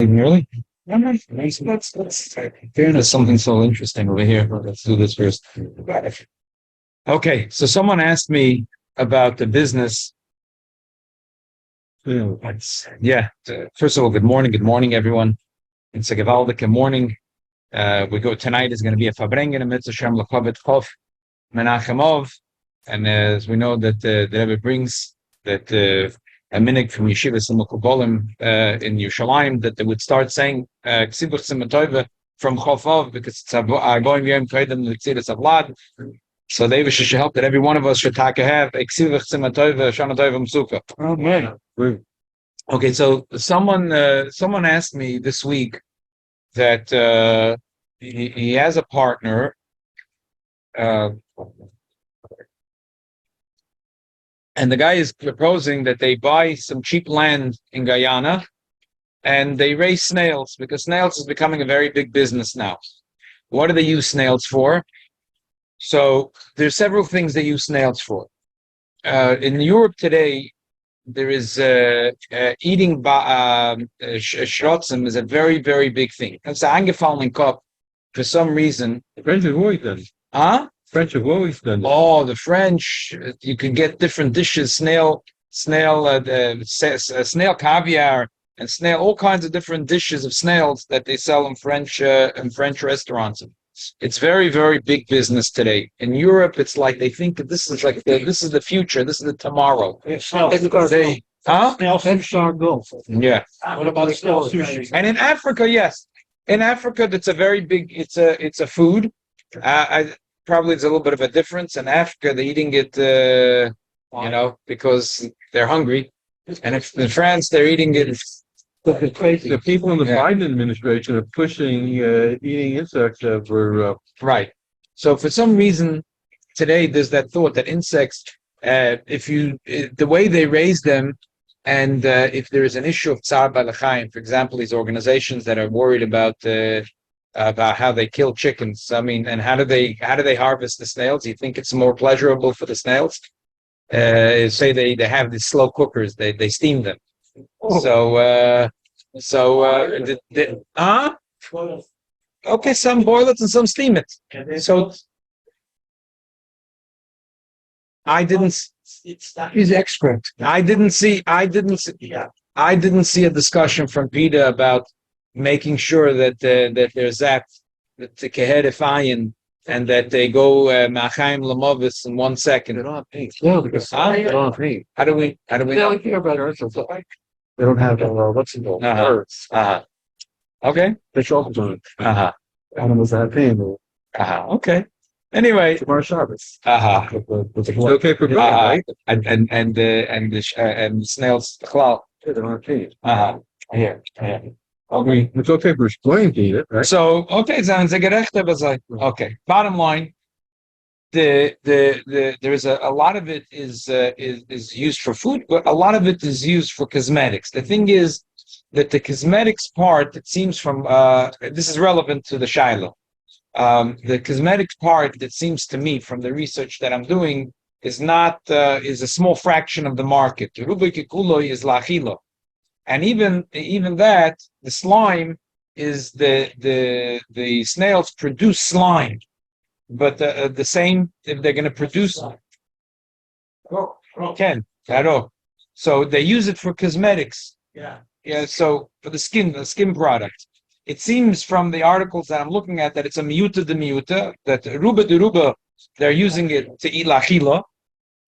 Really? There's something so interesting over here. Let's do this first. Okay, so someone asked me about the business. Yeah. First of all, good morning, everyone. It's a gewaldige morning. We go tonight is going to be a Fabrengen in Mitzvah Shem Lachavet Chof Menachemov, and as we know that the Rabbi brings that a minhag from Yeshiva Kollel in Yerushalayim that they would start saying Ksibuch Simatova from Chofov because it's going Yom Kaidem L'Ksidas Avlad. So the Eivisha should help that every one of us should have a Ksibuch Simatova Shana Tova Msuka. Oh man. Okay, so someone asked me this week that he has a partner. And the guy is proposing that they buy some cheap land in Guyana and they raise snails because snails is becoming a very big business now. What do they use snails for? So there's several things they use snails for. In Europe today, there is eating schrotzen is a very, very big thing. It's an angefallen cup for some reason. French have always done it. Huh? French have always done it. Oh, the French! You can get different dishes: snail caviar, and snail, all kinds of different dishes of snails that they sell in French restaurants. It's very, very big business today. In Europe, it's like they think that this is like this is the future, this is the tomorrow. Yeah. What about snail sushi? And in Africa, yes, in Africa, that's a very big. It's a food. Probably it's a little bit of a difference. In Africa, they're eating it, because they're hungry. And if in France, they're eating it. The people in the Biden administration are pushing eating insects for right. So for some reason, today there's that thought that insects, the way they raise them, and if there is an issue of tsar balachayim, for example, these organizations that are worried about how they kill chickens. I mean, and how do they harvest the snails? You think it's more pleasurable for the snails? Say they have these slow cookers, they steam them. Okay, some boil it and some steam it. So I didn't. He's expert. I didn't see a discussion from Peter about making sure that there's that the keherif and that they go Menachem Lamovis in 1 second. They don't have paint. No, because they don't have paint. How do we? They don't care about earth. They don't have what's it called? Earth. Okay. They show up on it. Animals that have paint. Okay. Anyway. Tomorrow Shabbos. It's okay for God, right? And the snails clout. They don't have paint. Here. Okay. It's okay for exploiting to eat it, right? So okay, okay. Bottom line, there is a lot of it is used for food, but a lot of it is used for cosmetics. The thing is that the cosmetics part, it seems from this is relevant to the Shiloh. The cosmetics part, that seems to me from the research that I'm doing, is a small fraction of the market. Is lachilo. And even that, the slime is the snails produce slime, but the same if they're going to produce so they use it for cosmetics. Yeah. So for the skin product, it seems from the articles that I'm looking at that it's a miuta de miuta, that ruba de ruba they're using it to eat lachila,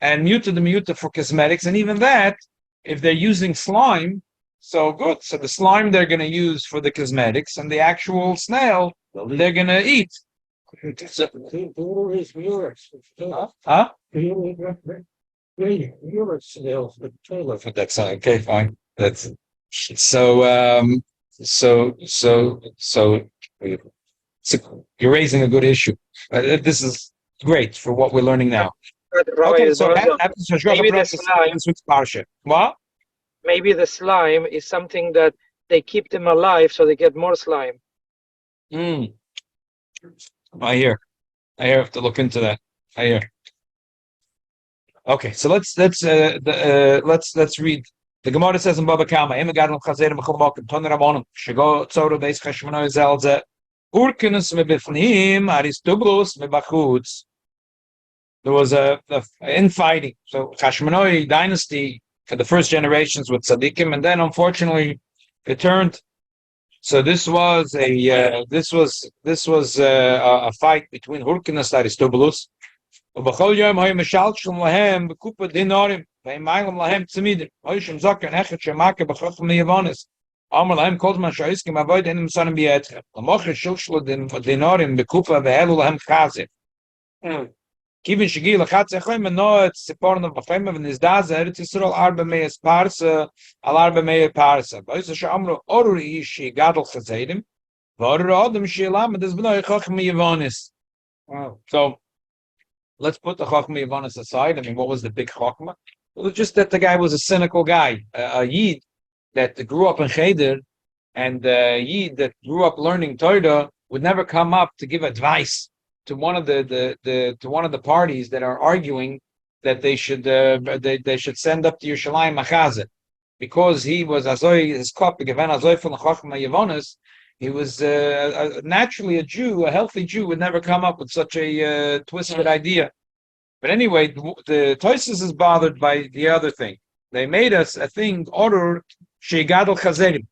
and miuta de miuta for cosmetics, and even that if they're using slime. So good. So the slime they're going to use for the cosmetics, and the actual snail they're going to eat. That's okay. Fine. That's so. You're raising a good issue. This is great for what we're learning now. Okay. So what? Maybe the slime is something that they keep them alive so they get more slime. I hear. I have to look into that. I hear. Okay, so let's read The Gemara says in Baba Kama, Emigadlam Chazerim Chulmokim, Ton Rabonim, Shigo Tzoro Beis Cheshmano Zelze, Urkinus Mebifnim, Aristobulus Mebachutz. There was a infighting. So Chashmonoi dynasty for the first generations with Tzaddikim, and then unfortunately it turned. So this was a fight between Hurkinus and Aristobulus. ובכל יום היו משלשלים להם בקופה דינורים, והם מיילים להם צמידים. היו שם זוקר נכד שמכה בחוכם מיבונס. אמר להם כל זמן שהעסקים עבוד אינם מסונים בידכם. למוכר שלשלו דינורים בקופה והעלו להם חזר. כיוון שגיע לחצי יכולים מנוע את סיפורנו בחיימה ונזדע זה ארץ ישראל 400 פרסה על 400 פרסה. ואיזה שאמרו אורור איש שיגדל חזירים, ואורור אדם שילמד אז בנוי חוכם מיבונס. So, let's put the Chochmah Yavanis aside. I mean, what was the big Chochmah? It was just that the guy was a cynical guy, a Yid that grew up in Cheder, and a Yid that grew up learning Torah would never come up to give advice to one of the parties that are arguing that they should send up to Yerushalayim Machazeh, because he was his cup given Azoy from the Chochmah Yavanis. He was naturally a Jew, a healthy Jew would never come up with such a twisted idea. But anyway, the Tosis is bothered by the other thing. They made us a thing, order Shegadol Chazerim.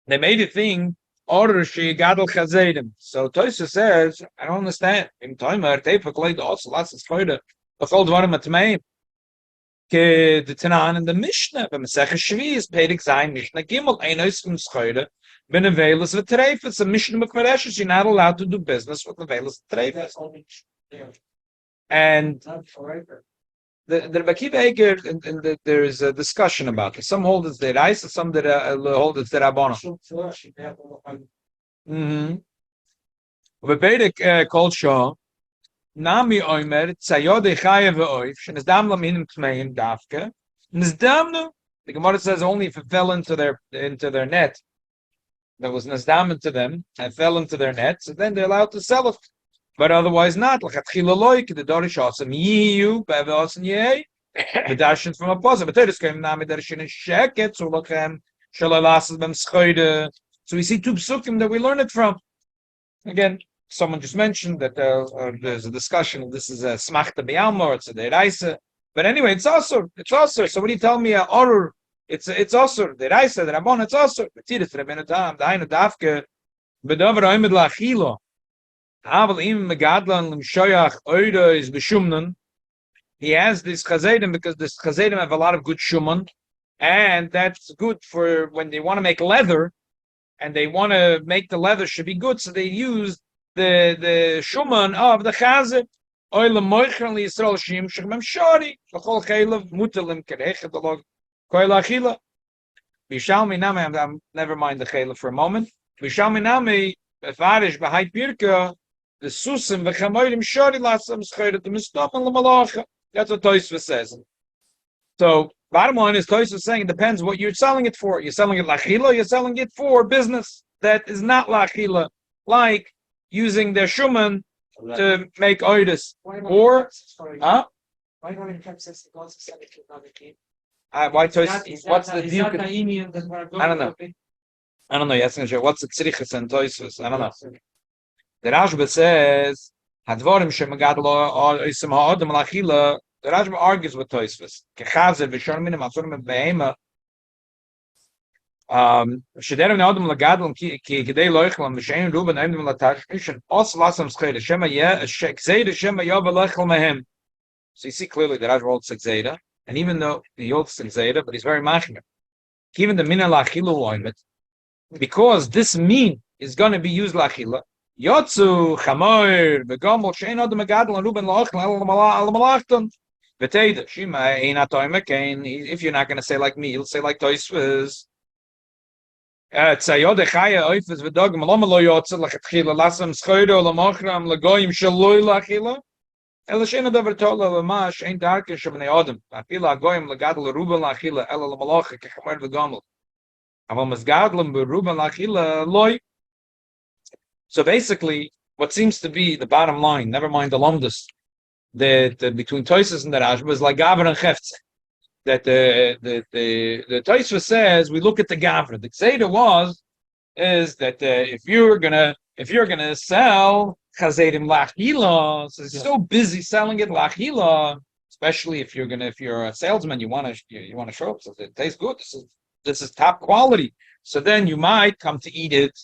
They made a thing, order Shegadol Chazerim. So Tosis says, I don't understand. In Toimer, Teifak also lots of Skoida. The whole Dvarim Atmeim. The Tanan and the Mishnah, the Masech Shvius, Pedig Zayin, Mishnah Gimel, Einos from Schoide, Benevelis with Treifus, a Mishnah Mekvareshes, you're not allowed to do business with the Velis Treifus. And the Rabbi Eger, and there is a discussion about it. Some hold it's the Reis, some that hold it's the Rabbana. Pedig called Shaw. Nami Oimer, Tzayode Chayev Oif, Shenizdam Laminim Tmeim Dafka, Nizdamnu. The Gemara says only if it fell into their net, that was Nizdam into them, and fell into their net, so then they're allowed to sell it. But otherwise not. Lachatchila loik, the Dorish Osam Yiyu, Beveosan Yeh, the Dashin from a positive. But there's came Nami Darshin Sheket, so Lachem, Shalalasas Bem Schoide. So we see two psukim that we learn it from. Again, someone just mentioned that there's a discussion. This is a smachta b'yalma, or it's a deraisa. But anyway, it's also. So when you tell me orur, it's also deraisa. The Rabbon, it's also. B'tiris Rabbeinu Tam, Dainu Dafke, b'davar oimed la'achilo. Havel im megadlan l'mshoyach oida is b'shumnan. He has this chazedim because this chazedim have a lot of good shuman, and that's good for when they want to make leather, and they want to make the leather should be good. So they use the shuman of the chazir. Oile moichern li Yisrael shim shechmem shori l'chol chaylev mutelim kerechet alog koil achila. Vishalmi nami, never mind the chaylev for a moment. Vishalmi nami befarish b'hai pirka the susim v'chamoyrim shori latzam schayret mistopen l'malacha. That's what Tosfos says. So bottom line is Tosfos is saying it depends what you're selling it for. You're selling it lachila, you're selling it for business that is not lachila, like using their shuman to make oidus. Or, huh? Why Tosfos? What's the deal? I don't know. Yes, what's the tzrichas and Tosfos? I don't know. The Rashba says, "Hadvarim shemegadlo isim ha'adam lachila." The Rashba argues with Tosfos. Kechazer v'shon minim asurim be'ema. Shederim ne'adam lagadlam ki gedei loichlam v'shein ruben emdim latashmishin os lasam scheda shema yeh shekzeda shema yov loichlam mehem. So you see clearly that Rashba holds sekzeda, and even though he holds sekzeda, but he's very machmir. Even the mina lachilu oimet, because this mean is going to be used lachila. Yotzu chamoir begomel shein adam megadlam ruben loichlam al malachton. V'teida shema einat oimek. If you're not going to say like me, you'll say like Tosfos. Tzayode chaya oifes v'dogim lama lo yotze lachatchila lasam schoido lamachram lagoyim shaloi lachila ela sheina davar tola lamash ein darke shabnei adam afila agoyim lagadol ruben lachila ela lamalacha kechamar v'gomel aval mazgadlam beruben lachila loy. So basically, what seems to be the bottom line, never mind the lomdus, between Tosfos and the Rashba is like Gavra and Chefze. That the Tosfos says we look at the Gavra. The Kseda is that if you're gonna sell Chazedim Lachila, so he's so busy selling it Lachila, especially if you're a salesman, you want to show up. So it tastes good. This is top quality. So then you might come to eat it.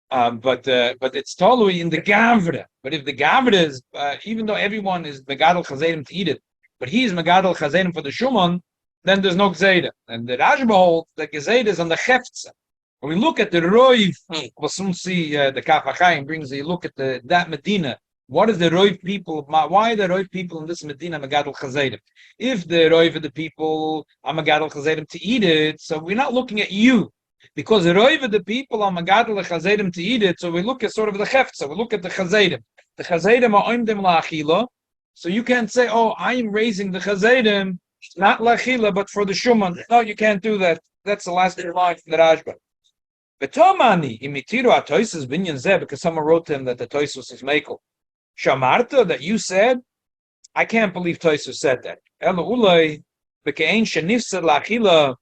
But it's totally in the Gavra. But if the Gavra is, even though everyone is Megadol Chazedim to eat it, but he's Megadol Chazedim for the Shuman, then there's no Gzeda. And the Rashba holds the Gzeda is on the Chefza. When we look at the Roiv, we'll soon see the Kaf HaChaim brings you look at that Medina. What is the Roiv people? Why are the Roiv people in this Medina Megadol Chazedim? If the Roiv of the people are Megadol Chazedim to eat it, so we're not looking at you. Because the Roiv of the people are Megadol Chazedim to eat it, so we look at sort of the Chefza, we look at the Chazedim. The Chazedim are Oimdim La'achila, so you can't say, oh, I'm raising the Chazedim, not La'achila, but for the Shuman. No, you can't do that. That's the last line from the Rashba. Betomani imitiru atoisus binyan zeh, because someone wrote to him that the Toisus is Mekel. Shamarta, that you said, I can't believe Toisus said that. Ela ulay bekein shenifsa la'achila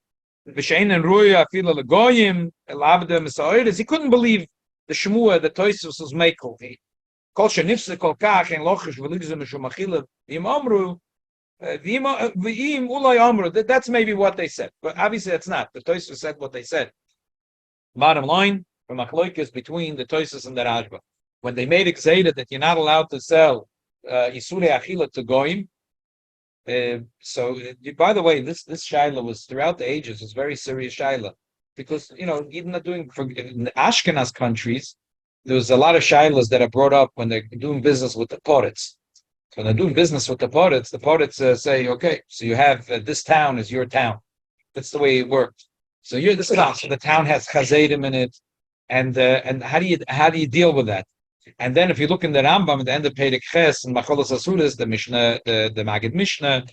v'sheinen ruya afila legoyim elavda misaoides. He couldn't believe the Shemua that Toisus was Mekel. Kol shenifsa kol kach en lochish v'ligzim mishum achila v'im amru v'im ulay amru. That's maybe what they said, but obviously that's not. The Toisus said what they said. Bottom line, from Achloikis between the Tosfos and the Rashba, when they made it Gzeda that you're not allowed to sell Isurei Achila to Goyim. By the way, this Shaila was throughout the ages, was very serious Shaila, because even in the Ashkenaz countries, there was a lot of Shailas that are brought up when they're doing business with the Poritz. So when they're doing business with the Poritz say, okay, so you have this town is your town. That's the way it worked. So you're this town. So the town has chazedim in it, and how do you deal with that? And then if you look in the Rambam at the end of Perek Ches and Macholos Asuras, the Mishnah, the Magid Mishnah,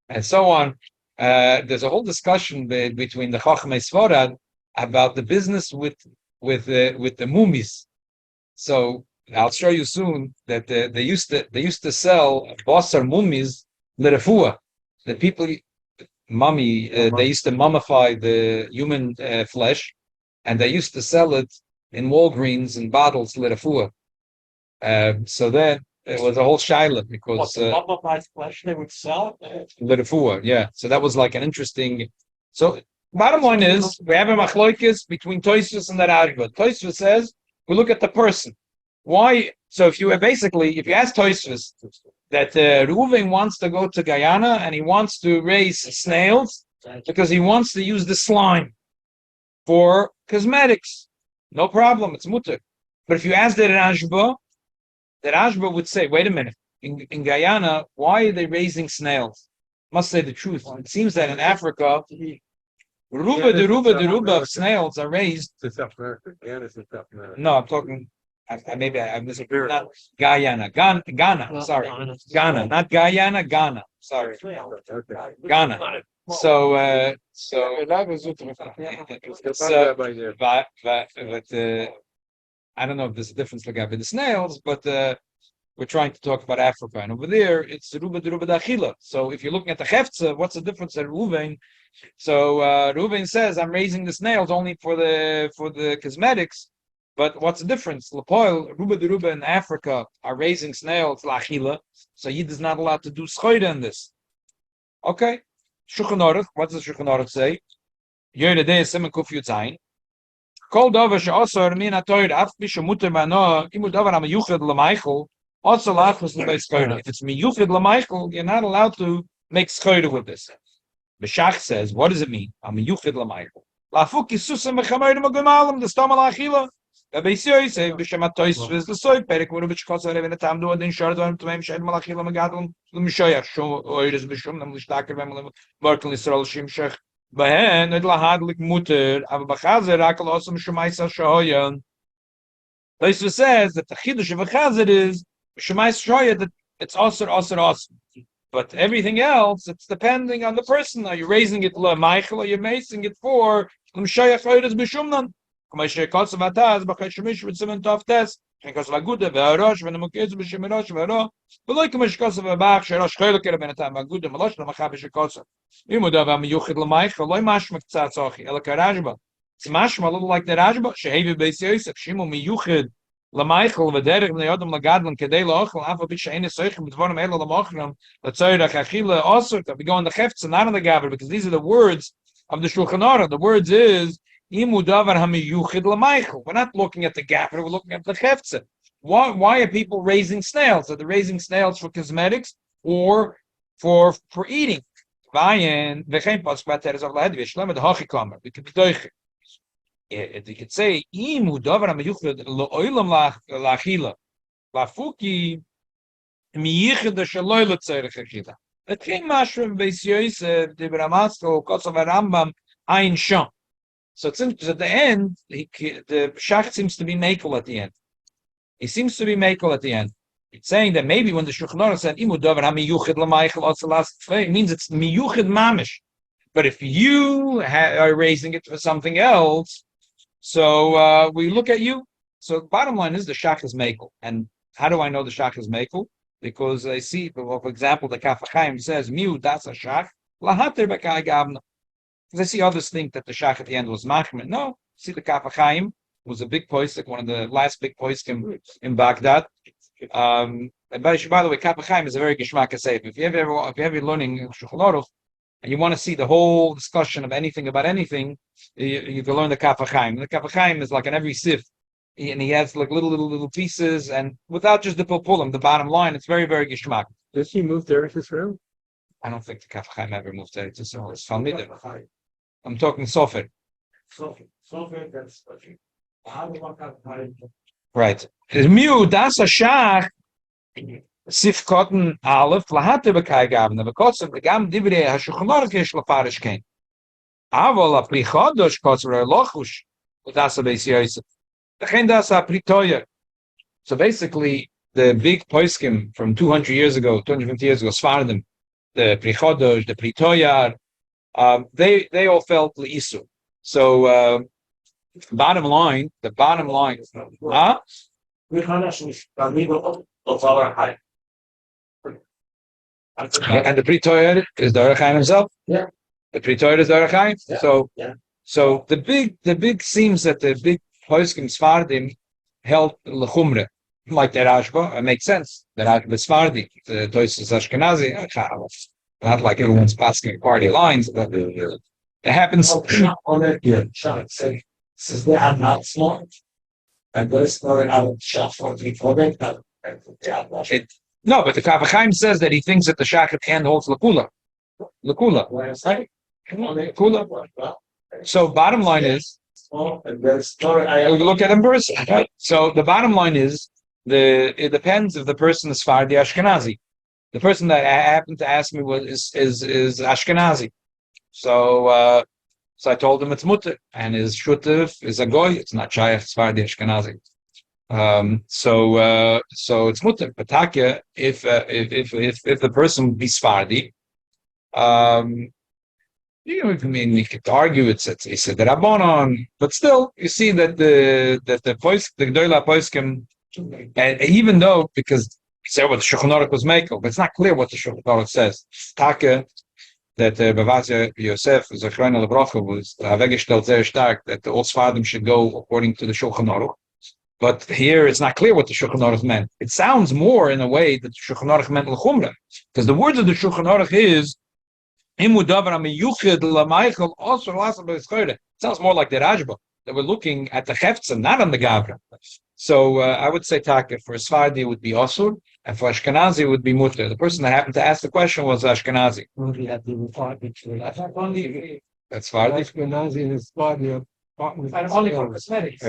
and so on, there's a whole discussion between the Chachmei Sfarad about the business with the mumis. So I'll show you soon that they used to sell basar mumis l'refuah. The people. They used to mummify the human flesh, and they used to sell it in Walgreens in bottles, l'refuah. So then it was a whole shaila because mummified flesh they would sell l'refuah, yeah. So that was like an interesting. So bottom line is we have a machloikis between Tosfos and the Rashba. Tosfos says we look at the person. Why? So if you ask Tosfos that Reuven wants to go to Guyana and he wants to raise snails because he wants to use the slime for cosmetics, no problem, it's mutter. But if you ask the Rashba would say, wait a minute, in Guyana, why are they raising snails? Must say the truth. It seems that in Africa, the ruba of snails are raised. It's South America. No, I'm talking. Maybe I misappeared. Not Guyana, Ghana. Sorry, Ghana, not Guyana, Ghana. Sorry, Ghana. So I don't know if there's a difference like with the snails, but we're trying to talk about Africa, and over there it's ruba dachila. So if you're looking at the Hefza, what's the difference at Reuven? So Reuven says, I'm raising the snails only for the cosmetics. But what's the difference? Lepoil, ruba in Africa are raising snails, lachila, so Yid is not allowed to do schoida in this. Okay. Shulchan Aruch, what does Shulchan Aruch say? Yerdei Siman Kuf Yutzayin. Kol davar she'asar min ha'toyr af pi shemuter ba'noah imul davar ha'miyuchad l'maychel also lachus l'beis schoida. If it's miyuchad l'maychel, you're not allowed to make schoida with this. B'shach says, what does it mean? Ha'miyuchad l'maychel. La'afuk yisusam v'chamayrim ha'gemalim d'stam ha'lachila. Rabbi say b'shem ha'toyis the soy perek v'ru b'shkos ha'rev in the tam do adin shar do'im t'meim shed malachila megadol l'mishoyach shom oiris b'shum nam l'shtaker v'em l'markel Yisrael shimshach b'hen et lahadlik muter aber b'chazer rak l'osam shemaisa shahoyan. Tosfos says that the chidush of a chazer is shemaisa shahoyan that it's osir. But everything else, it's depending on the person. Are you raising it l'maychel or you're raising it for l'mishoyach oiris b'shum nam? because Laguda Verosh when the Mukez Bishimirosh Vero, but like Mishkos of a Bach, Sherosh Kelker Benatam, Maguda Malosh, Mahabishikosa. Imudava Yuchid Lamaich, Loy Mashmak Tsatsochi, El Karajba. It's mashma a little like the Rajba, Shehevi Beis Yosef, Shimu Miyuchid, Lamichael, Vederich, Neodam Lagadlan, Kedei Lochel, Alpha Bishain Sochim, Bidvorim Ela Lamochram, the Tzoyra Chachila, also that we go on the Hefts and not on the Gaber, because these are the words of the Shulchan Aruch. The words is Imudavar Hamiyuchid Lamichael. We're not looking at the Gaber, we're looking at the Hefts. Why are people raising snails? Are they raising snails for cosmetics or for eating? You could say, the king mushroom Beis Yosef, the Bramasko, Kosov Rambam, Ein Shon. So it seems at the end, the Shach seems to be Makel at the end. He seems to be Makel at the end. It's saying that maybe when the Shulchan Aruch said Imu Dover HaMiyuchid LaMaychel also last it means it's Miyuchid Mamish. But if you are raising it for something else, so we look at you. So bottom line is the Shach is Makel. And how do I know the Shach is Makel? Because I see, for example, the Kaf HaChaim says Miu Das Shach Lahater B'Kai Gavna. Because I see others think that the Shach at the end was Machmet. No, see the Kaf HaChaim was a big posek, one of the last big poskim in Baghdad. And by the way, Kaf HaChaim is a very geshmak seif. If you ever learning Shulchan Aruch and you want to see the whole discussion of anything about anything, you can learn the Kaf HaChaim. The Kaf HaChaim is like on every sif, and he has like little pieces, and without just the pilpulim, the bottom line, it's very, very geshmak. Did he move to Eretz Yisrael? I don't think the Kaf HaChaim ever moved to Eretz Yisrael. It's Talmidim. I'm talking Sofer. Sofer, that's right. Miu das a shach sif cotton aleph lahate bekai gavna because of the gam divrei hashulchan aruch yesh lafarish kain. Avol a prichodosh kotzer lochush das a Beis Yosef. Dechen das a pritoyer. So basically, the big poskim from 200 years ago, 250 years ago, Sfardim, the prichodosh, the pritoyer, they all felt leisu. So the bottom line, huh? And the Pretoyer is the Chaim himself. Yeah. The Pretoyer is the Chaim. Yeah. So the big seems that the big poskim Sfardim held lechumre, like the Rashba. It makes sense. The Rashba is Sfardi, the Toys is Ashkenazi. Not like everyone's passing party lines, but it happens. Since they are not smart, and there's no other shot for people. No, but the Kaf HaChaim says that he thinks that the Shach at the end holds Lakula. So bottom line is, we look at him first. Right? So the bottom line is, it depends if the person is Fardi Ashkenazi. The person that happened to ask me is Ashkenazi. So I told him it's mutter, and his shutif is a goy. It's not shayach Sfardi Ashkenazi. So it's mutter. But takya, if the person be Sfardi, you could argue it's a Rabbanon, but still you see that the Gdoila Poskim, and even though because he said what the Shulchan Aruch was making, but it's not clear what the Shulchan Aruch says. Takya, that Bavazia Yosef, Zechrein Lebrocha, was Avegestellt sehr stark that all Sfardim should go according to the Shulchan Aruch. But here it's not clear what the Shulchan Aruch meant. It sounds more in a way that the Shulchan Aruch meant l'chumra, because the words of the Shulchan Aruch is Imu davar hamiyuchid l'maychel osur l'asa b'yischore. It sounds more like the Rajba, that we're looking at the Heftzah, not on the Gavra. So I would say Taka, for Sfardi it would be osur, and for Ashkenazi it would be mutter. The person that happened to ask the question was Ashkenazi. That's Sfardi. Ashkenazi and Sfardi. And only for cosmetics.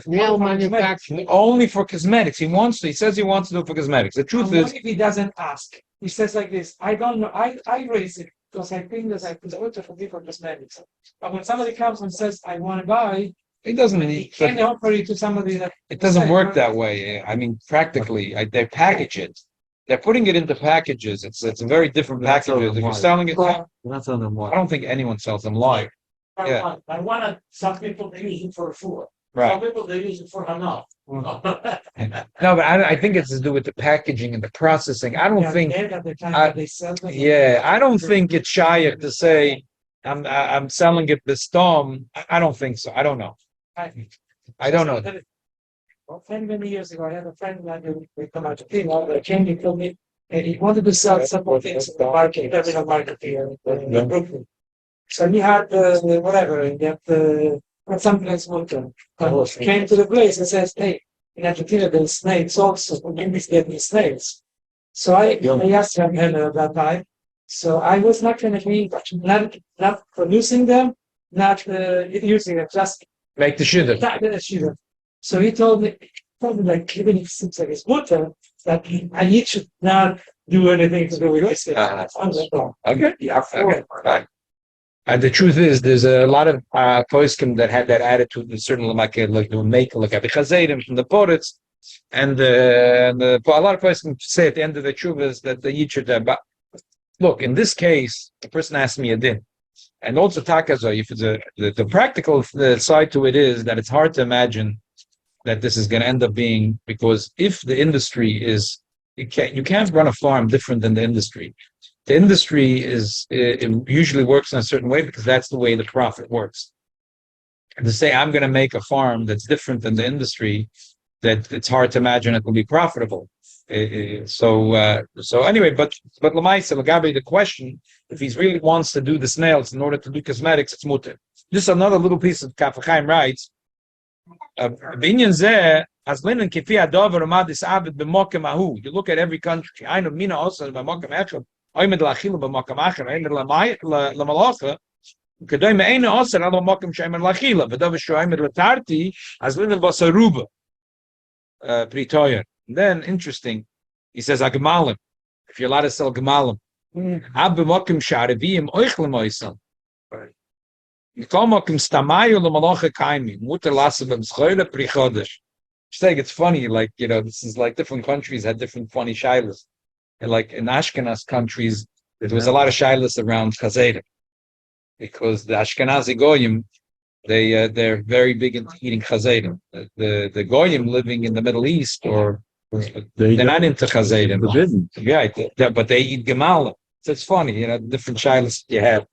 Nail manufacturing. Only for cosmetics. He says he wants to do it for cosmetics. The truth is, what if he doesn't ask? He says like this, I don't know, I raise it because I think that I put the for different cosmetics. But when somebody comes and says, I want to buy, it doesn't. he can't offer it to somebody that... It doesn't work that way. I mean, practically, they package it. They're putting it into packages. It's a very different package. If you're selling it, That's on them. I don't think anyone sells them live. Yeah. Marijuana, some people they use it for food. Right. Some people they use it for hanaf. No, but I think it's to do with the packaging and the processing. I don't think. I don't think it's shy to say I'm selling it bestom. I don't think so. I don't know. I don't know. Well, many years ago, I had a friend like we come out to Pino, but came to told me, and he wanted to sell several things in the market, terminal market here in Brooklyn. So he had whatever, he had someplace Mountain. Came to the place and says, "Hey, in Argentina there's snails also. Give me snails." So I asked him at that time. So I was not going to be not producing them, not using them, just Make the shidduch. not the shidduch. So he told me like even if it seems like it's water, that I should not do anything to do with this. Okay. Yeah. Okay. Right. And the truth is, there's a lot of poskim that had that attitude. In certain like they make like abichazedim from the poets, and a lot of poskim say at the end of the chuvas that the yitchud. But look, in this case, the person asked me a din, and also takazo. If it's the practical side to it is that it's hard to imagine that this is going to end up being, because if the industry is, you can't run a farm different than the industry. The industry it usually works in a certain way because that's the way the profit works. And to say I'm going to make a farm that's different than the industry, that it's hard to imagine it will be profitable. So anyway, but Lamaisa Lagabi, the question, if he really wants to do the snails in order to do cosmetics, it's mutter. Just another little piece of Kaf HaChaim writes. You look at every country. I know Mina also b'makom echad. Oymed la'achila b'makom acher. Oymed l'malacha. Kedoi me'ena also al b'makom she'omed la'achila. V'dav she'omed l'tarti as linen basaruba pritoyer. Then interesting, he says agmalim. If you're allowed to sell gmalim, ab b'makom she'areviyim oich l'moisam. Just think it's funny, like, this is like different countries had different funny shilas. And like in Ashkenaz countries, there was a lot of shilas around chazaydim. Because the Ashkenazi goyim, they're very big into eating chazaydim. The goyim living in the Middle East, or they're not into chazaydim. Yeah, but they eat gemalim. So it's funny, different shilas you have.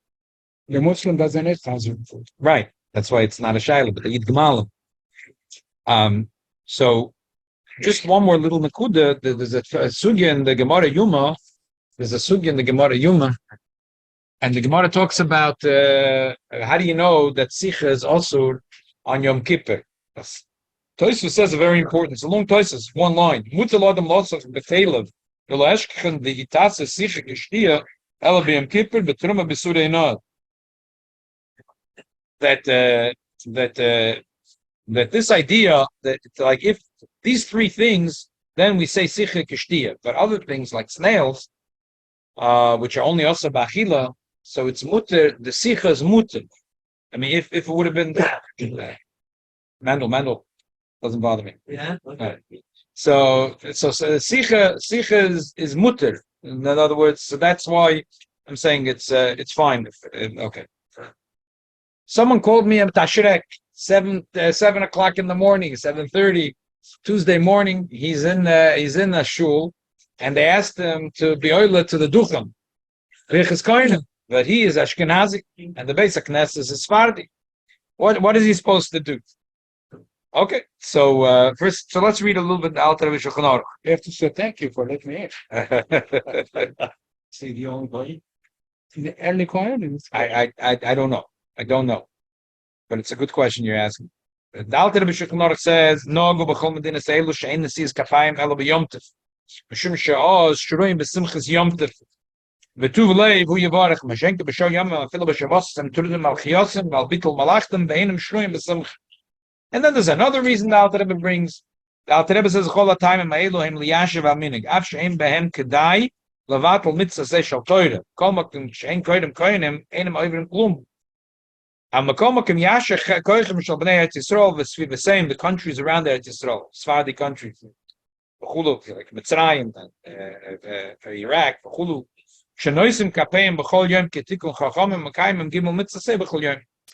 The Muslim doesn't eat chazaydim food. Right. That's why it's not a shayla, but they eat gemalim. So just one more little nakuda. There's a sugya in the Gemara Yuma. And the Gemara talks about how do you know that sicha is also on Yom Kippur? Tosfos says a very important. It's a long Tosfos, one line. Mutal adam losach b'teilav v'la'eshkchen v'yitasa sicha g'shtiya ela b'Yom Kippur b'truma b'surei nod. That this idea that like if these three things, then we say sicha kishtia. But other things like snails, which are only also bachila, so it's mutter. The sicha is mutter. I mean, if it would have been Mendel doesn't bother me. Yeah. Okay. So sicha is mutter. In other words, so that's why I'm saying it's fine. Okay. Someone called me at Tashrek, 7 o'clock in the morning, 7:30, Tuesday morning. He's in a shul, and they asked him to be oila to the ducham, kehnim, but he is Ashkenazi, and the basic Knesset is Sephardi. What is he supposed to do? Okay, so first, let's read a little bit the Alter Rebbe Shulchan Aruch. You have to say thank you for letting me in. See the only boy, the early Kohen. I don't know. I don't know, but it's a good question you're asking. The Alter Rebbe Shulchan Aruch says, "No go b'chol medinas elu she'ein nesis kafayim elo b'yomtiv, mishum she'oz shruim b'simchas yomtiv, v'tuv leiv hu yivarech mashenke b'shol yomim afilu b'shavos turim al chiyosim al bitul malachtim v'einim shruim b'simch." And then there's another reason the Alter Rebbe brings. The Alter Rebbe says, "Chol ha'tayim ha'elohim liyashiv ha'minig, af she'ein behem kedai levatel mitzvah se shal toira, kol makom she'ein koydem koyanim einem oivrim klum." The countries around Eretz Yisrael, Sephardi countries, like Mitzrayim, Iraq,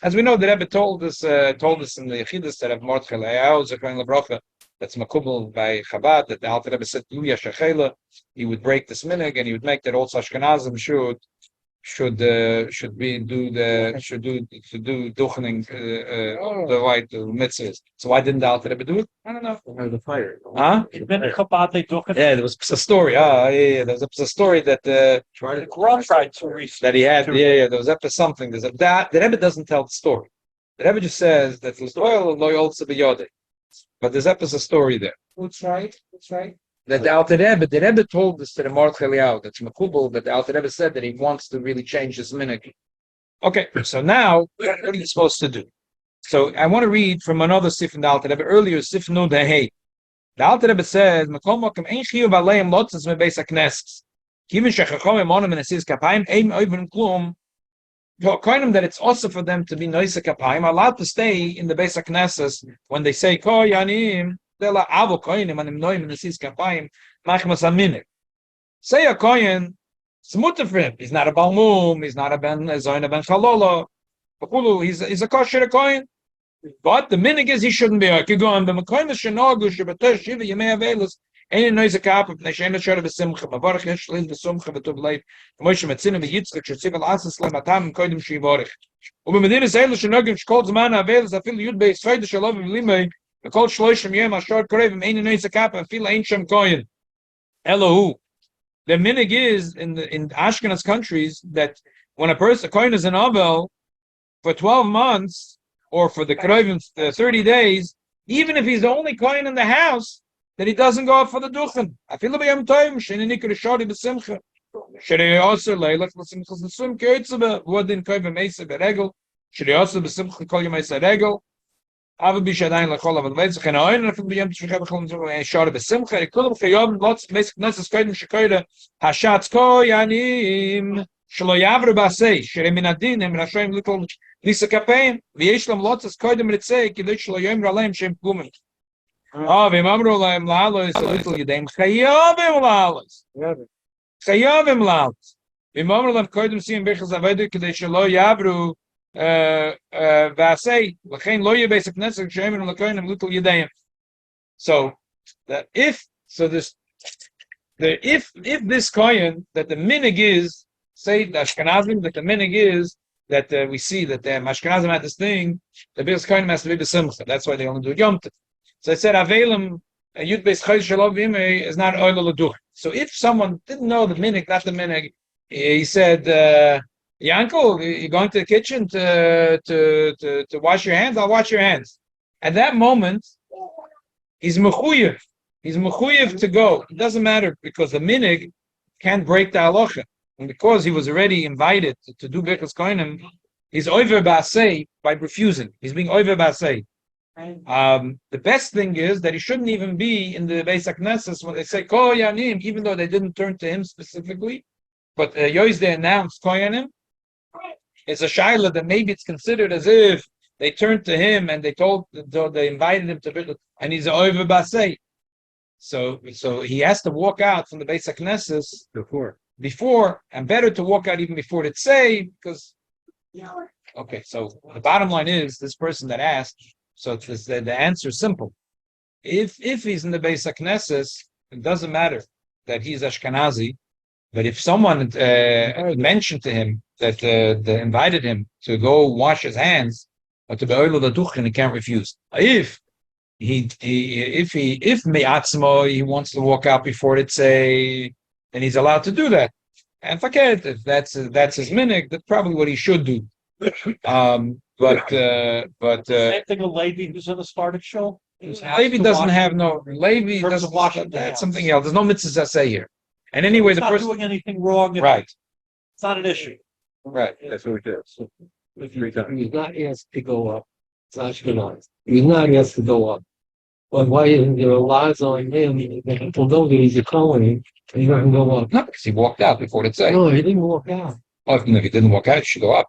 As we know, the Rebbe told us in the Yechidus that of Mordechai Zechron Lebrocha, that's makubal by Chabad, that the Alter Rebbe said, Yuya Shechela, he would break this minhag and he would make that also Ashkenazim should do duchening the white mitzvahs. So why didn't the Alter Rebbe do it? I don't know. The fire. Huh? Yeah, there was a story. There was a story that that he had. There was something. The Rebbe doesn't tell the story. The Rebbe just says that but there's a story there. What's right? That the Rebbe told this to the Mordechai Eliyahu, that's Makubal, that the Alter Rebbe said that he wants to really change his minhag. Okay, so now, what are you supposed to do? So I want to read from another Sif in the Alter Rebbe, earlier Sif Nun Dehei. The Alter Rebbe said, Makom Mokem Ein Chiyuv Aleim Lotzes Me Beis HaKnesses. Kivin Shechachom Emonim and Asis Kapayim, Eim Oivin Klum, Kohenim, that it's also for them to be Noisa Kapayim, allowed to stay in the Beis HaKnesses when they say, Koyanim, Say a Kohen, it's mutter for him. He's not a Balmum, he's not a Ben Zoyna Ben Chalola. He's a kosher Kohen. But the minig is he shouldn't be a Kigon, but McCoy Shinogu, Shabbat Shiva, you may have Elis, any noise a cap of Nashana Shara Besimcha, Mavarach Shlin Besumcha, Betub Moshe Metzina, Yitzchak, Shivil Asas, Lamatam, Kodim Shivorich. Medina Sailor Shinogim, Shkolz Mana, Avelis, I feel you'd be Sfeid, Shalom, Limay. The called Shloishim Yom Ashar Korevim Ein Nois Akap and Fila Ein Shem Kohen. Elohu. The minig is in Ashkenaz countries that when a Kohen is an Abel for 12 months or for the Korevim 30 days, even if he's the only Kohen in the house, that he doesn't go out for the duchen. I feel like I'm time. Sheni Nikar Shari Besimcha. Sheri also Leilach Besimcha Besum Keitzebe. What in Kohen Meisa Beregel. Sheri also Besimcha Kol Yemaisa Regel. Aber bi shadain la kol aber weiß keine eine von bim schreiben kommen so ein schade besimcha ikolm khayom lots basic nas skaiden shkoide hashatz koyanim shlo yavru basay shel minadin em rashaim likol lisa kapain vi yeshlom lots skaiden ritzay kidei shlo yom ralaim shem kumen ve mamru laim lalo is little yedem khayom lalos khayom lalos ve mamru lam koidem sim bechaz avede kidei shlo yavru Vasei, Lachain Loya basic Nesek Shaman and Lakoin and Little Yedayim. So that if this Kohen that the minig is, say the Ashkenazim, that the minig is that we see that the Ashkenazim had this thing, the biggest Kohen has to be the Simcha. That's why they only do Yom Tov. So I said Avelim Yud Beis Chayil Shalom Vimei is not Oil Laduch. So if someone didn't know the minig, not the minig, he said Yankel, you're going to the kitchen to wash your hands? I'll wash your hands. At that moment, he's mechuyev. He's mechuyev to go. It doesn't matter because the minig can't break the halacha. And because he was already invited to do Birchas Kohanim, he's over basei by refusing. He's being over basei. The best thing is that he shouldn't even be in the Beis HaKnesses when they say Koyanim, even though they didn't turn to him specifically. But Yois they announced Koyanim. It's a shaila that maybe it's considered as if they turned to him and they invited him to, and he's over basei. So he has to walk out from the Beis HaKnesses before, and better to walk out even before it say because. Okay, so the bottom line is this person that asked. So the answer is simple. If he's in the Beis HaKnesses, it doesn't matter that he's Ashkenazi. But if someone mentioned to him that they invited him to go wash his hands or to be oil the duchen, he can't refuse. If me'atzmo he wants to walk out before it say, then he's allowed to do that. And forget if that's his minig, that's probably what he should do. Same thing with Levi, who's in the Spartak show. Levi doesn't have no. Levi doesn't. That's something else. There's no mitzvahs I say here. And anyway, he's the not person doing anything wrong. Right. It's not an issue. Right. That's what we did. He's not asked to go up. It's Ashkenaz. He's not asked to go up. But why isn't there laws on him? People know that he's a Kohen. He doesn't go up. No, because he walked out before it say. No, he didn't walk out. Oh, if he didn't walk out, he should go up.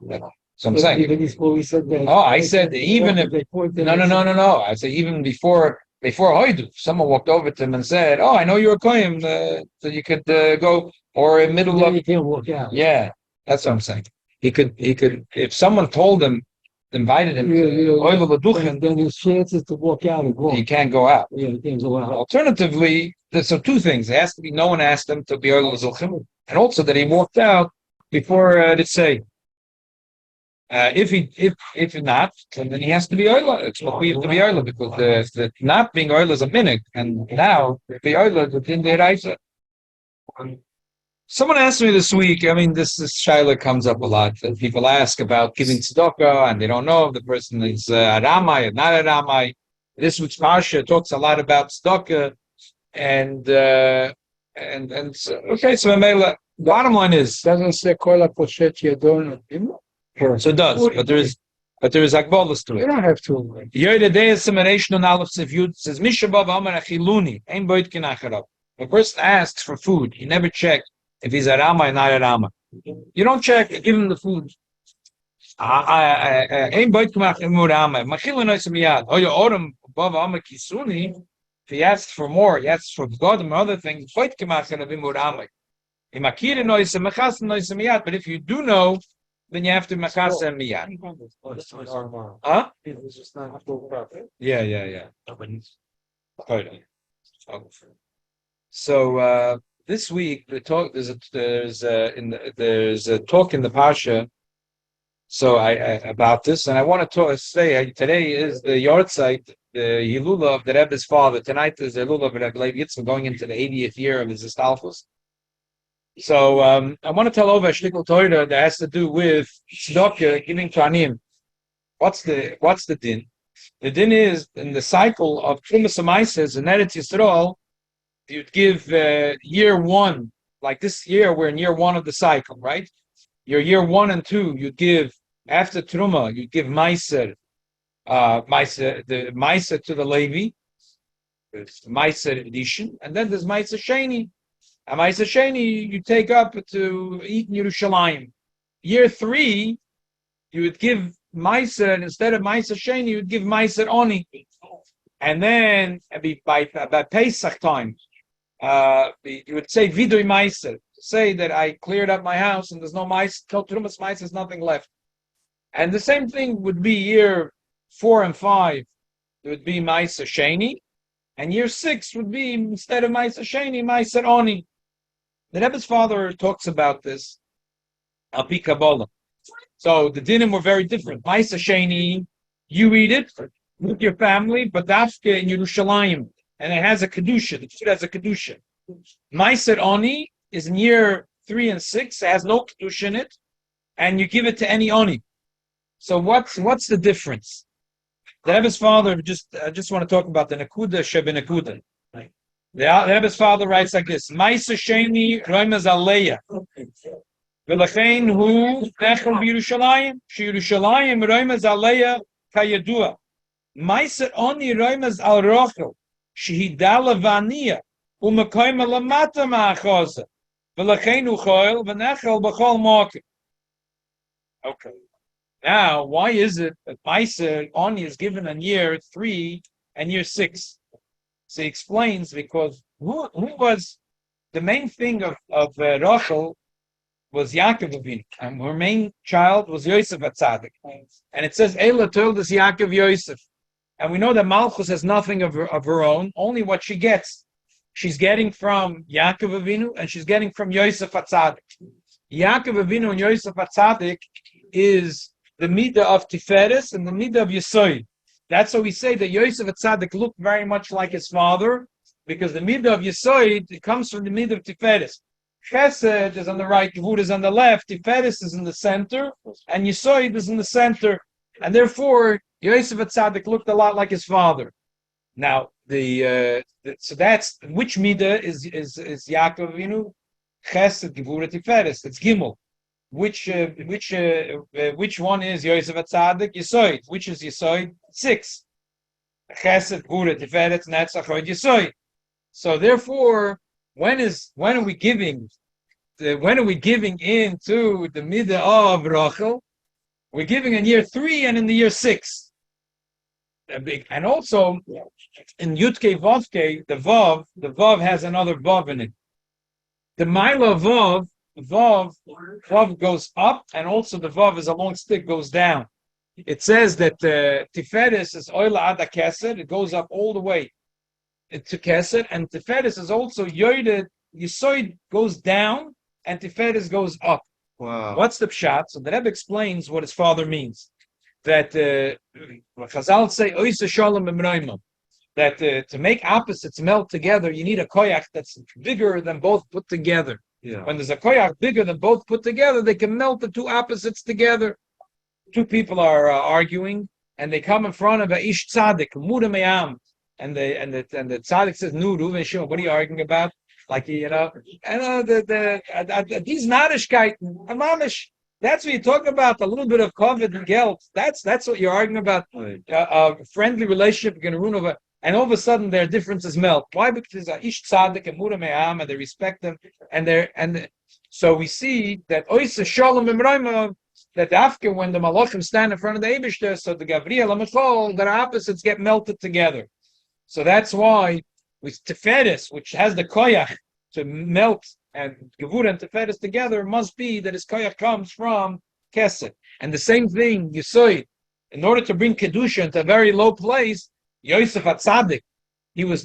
So I'm saying. Even before he said that. Oh, I said even if no. I said even before Hoidu, someone walked over to him and said, "Oh, I know you're a kohen, so you could go." Or in middle of he can't walk out. Yeah, that's what I'm saying. He could if someone told him invited him to Yeah, oil the then his chances to walk out are gone. he can't go out. Yeah, he can't go out. Alternatively, so two things. There has to be no one asked him to be oil l'zilchim, and also that he walked out before to say. If not, then he has to be oil. It's what we have to be oil because the not being oil is a minute, and now the oil within the Raisa. Someone asked me this week. I mean, this shaila comes up a lot. That people ask about giving tzedakah, and they don't know if the person is aramai or not aramai. This week's parsha talks a lot about tzedakah, and so, okay. So the bottom line is Doesn't say kola poshet yadon. so it does, but there is agbolas to You it. don't have to. Yoyde deis semination on Aleph Sefyud says Mishabav Amar Achiluni Ein Boit Kinacharab. The person asks for food. He never checked if he's a Rama or not a Rama. You don't check. Give him the food. Ein Boit Kinacharab Rama. Machilun Oisem Yad. Oyo Orem Bav Amar Kisuni. If he asks for more, he asks for God and other things. Boit Kinacharab Rama. Imakir Oisem Mechas Oisem Yad. But if you do know, then you have to machasa and miyad. Huh? Yeah. So this week the talk there's a talk in the parsha. So I about this, and I want to say today is the yahrzeit, the Hilula of the Rebbe's father. Tonight is the Hilula of Rebbe Levi Yitzchak, going into the 80th year of his estalfus. So I want to tell over a shtickle Torah that has to do with tzedakah, giving to anim. What's the din? The din is in the cycle of Trumas Amaises and Eretz Yisrael. You'd give year one, like this year we're in year one of the cycle, right? Your year 1 and 2, you'd give after Truma, you'd give Meiser, the Meiser to the Levi, there's Meiser edition, and then there's Meiser Sheni. And Ma'aser Sheni you take up to eat in Yerushalayim. Year 3, you would give Ma'aser, instead of Ma'aser Sheni, you would give Ma'aser Oni. And then by Pesach time, you would say Vidui Ma'aser, say that I cleared up my house and there's no Ma'aser, Trumas Ma'aser, there's nothing left. And the same thing would be year 4 and 5, it would be Ma'aser Sheni. And year 6 would be, instead of Ma'aser Sheni, Ma'aser Oni. The Rebbe's father talks about this, Al Pi Kabbalah. So the dinim were very different. Ma'aser Sheni, you eat it with your family, but dafke in Yerushalayim, and it has a kedusha. The food has a kedusha. Ma'aser Oni is in year 3 and 6. It has no kedusha in it, and you give it to any Oni. So what's the difference? The Rebbe's father I just want to talk about the Nakuda Shebinakuda. The Rebbe's father writes like this: Ma'aser Sheni Roimaz Aleya. V'lachein hu nechel b'Yerushalayim. Sh'Yerushalayim Roimaz Aleya kayadua. Ma'aser Oni Roimaz Al Rochel. Shehidala v'aniya. U'mekoyma lamata ma'achoza. V'lachein hu choil v'nechel b'chol mokim. Okay. Now, why is it that Ma'aser Oni is given in year 3 and year 6? So he explains, because who was the main thing of Rachel was Yaakov Avinu, and her main child was Yosef Atzadik. And it says Eila told us Yaakov Yosef, and we know that Malchus has nothing of her own, only what she gets. She's getting from Yaakov Avinu, and she's getting from Yosef Atzadik. Yaakov Avinu and Yosef Atzadik is the midah of Tiferes and the midah of Yesod. That's how we say that Yosef Atzadik looked very much like his father, because the midah of Yesod, it comes from the midah of Tiferes. Chesed is on the right, Gvur is on the left, Tiferes is in the center, and Yesod is in the center, and therefore Yosef Atzadik looked a lot like his father. Now, so that's which midah is Yaakov Avinu? Chesed, Gvur, Tiferes. It's Gimel. Which one is Yosef Atzadik? Yesod. Which is Yesod? 6. Chesed, Gvura, Tiferet, Netzach, Hod, Yesod. So therefore, when are we giving into the midah of Rachel? We're giving in year 3 and in the year 6. And also in Yudke Vavke, the Vav has another Vav in it. The Mila Vav goes up, and also the Vav is a long stick, goes down. it says that Tiferes is oil ada keser. It goes up all the way to keser, and Tiferes is also yoided. Yisoid goes down, and Tiferes goes up. Wow. What's the pshat? So the Rebbe explains what his father means. That Chazal say oisa shalom b'mroimah. That to make opposites melt together, you need a koyach that's bigger than both put together. Yeah. When there's a koyach bigger than both put together, they can melt the two opposites together. Two people are arguing, and they come in front of a ish tzaddik, muda me'am, and the tzaddik says, "Nu, Ruven Shimon, what are you arguing about?" Like these narishkeit, mamish. That's what you talk about. A little bit of COVID and guilt. That's what you're arguing about. A friendly relationship can ruin over. And all of a sudden, their differences melt. Why? Because there's ish tzaddik and muda me'am, and they respect them, so we see that oisa shalom imraima, that after when the malachim stand in front of the Eibishter, so the Gabriel and Michal, their opposites get melted together. So that's why with Tiferes, which has the koyach to melt, and Gevura and Tiferes together, must be that his koyach comes from Kesed. And the same thing, Yisoid, in order to bring Kedusha into a very low place, Yosef HaTzadik, he was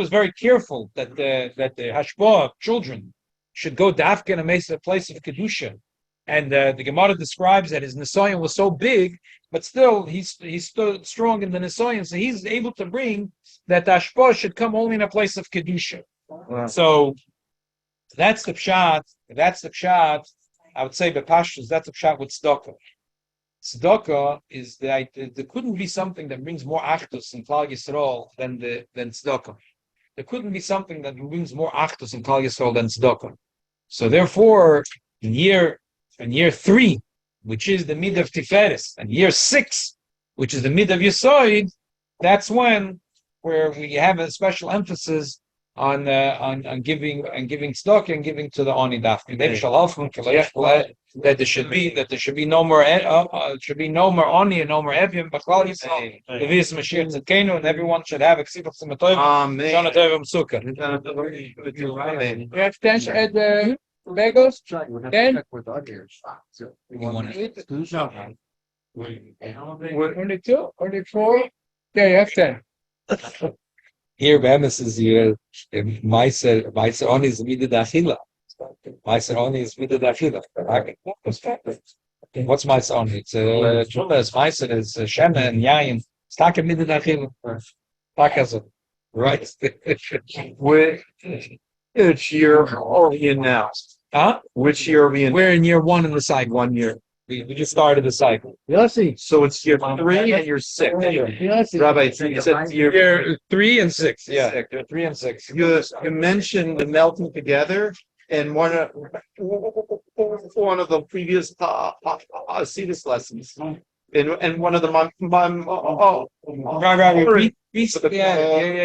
very careful that the hashpah of children should go dafka in a place of Kedusha. And the Gemara describes that his Nisayan was so big, but still he stood strong in the Nisayan, so he's able to bring that the hashpah should come only in a place of Kedusha. Wow. So that's the pshat. I would say b'pashtus, that's the pshat with tzedakah. Tzedakah is there couldn't be something that brings more achdus in Klal Yisrael than tzedakah. There couldn't be something that brings more achdus in Klal Yisrael than tzedakah. So therefore, in year 3, which is the mid of Tiferes, and year 6, which is the mid of Yisoid, that's where we have a special emphasis on giving tzedakah and giving to the oni dafka. That there should be no more oni and no more evim. B'klal Yisrael, Levi's Mashiach Tzedkenu, and everyone should have ksivach simatoyim. Shana Tovim Sukkah. You have to add the bagels? Then? Only 2? Only 4? Yeah, you have 10. Here, Bemis is Meiser oni is midah dachila. Meiser oni is midah dachila. What's Meiser oni? It's Chulas. Meiser is Shema and Yayin. It's taka midah dachila. Takazo. Right. Which year are we in now? Huh? Which year are we in? We're in year 1 in the cycle. 1 year. We just started the cycle. Yossi. So it's year 3 and year 6. Yossi. Rabbi, you said Year 3 and 6. Yeah, 3 and 6. you mentioned the melting together, and one of the previous Cetus lessons, and one of the Right.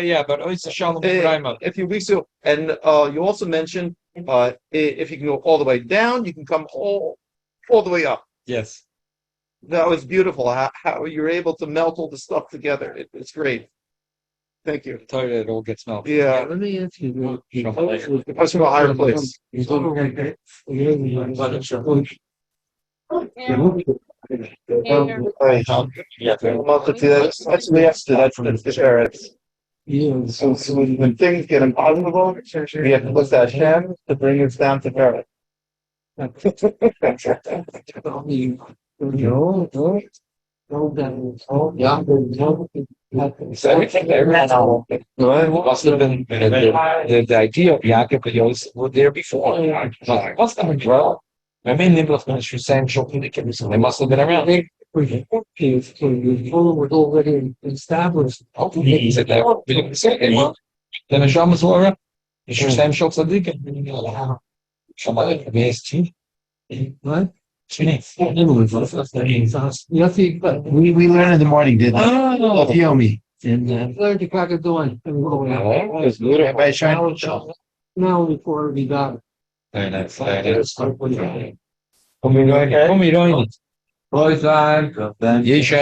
Yeah. But it's a shalom b'rayma. a few weeks ago, and you also mentioned if you can go all the way down, you can come all the way up. Yes. That was beautiful. How you're able to melt all the stuff together. It's great. Thank you. It all gets melted. Yeah, Let me ask you. it comes from a higher place. That's the carrots. Yeah. So when things get impossible, we have to look at Hashem to bring us down to carrot. Must have been the idea of Yaakov and Yosef were there before. What's that? Well, I mean, they must have been around. Was already established. He said that. Then Hashem was around. You should say Shal Tzadikim. What? We learn in the morning, didn't we? Oh, Yomi. and learn to crack a dawn. Everybody trying to Now before we got it. Very nice. Pomiroini. Yisha.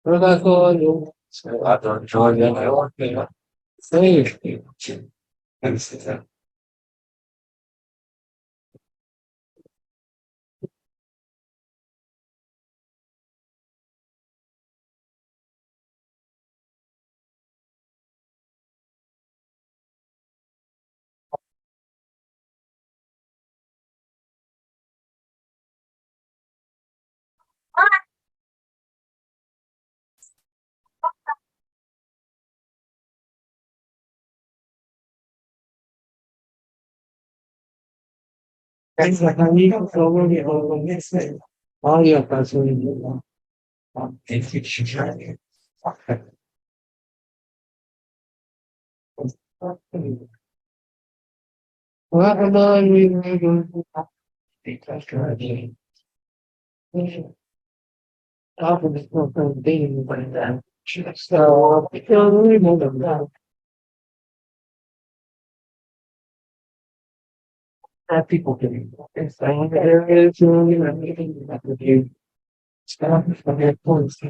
Protocol, I don't join them, I want to save people. Thanks, like, I need to follow the whole next thing. Oh, yeah, that's what you do. If you should try it. What about we going to often it's not going to by that. So, I don't really know that. People can. It's like, there is no, you know, with you. Stop from their points.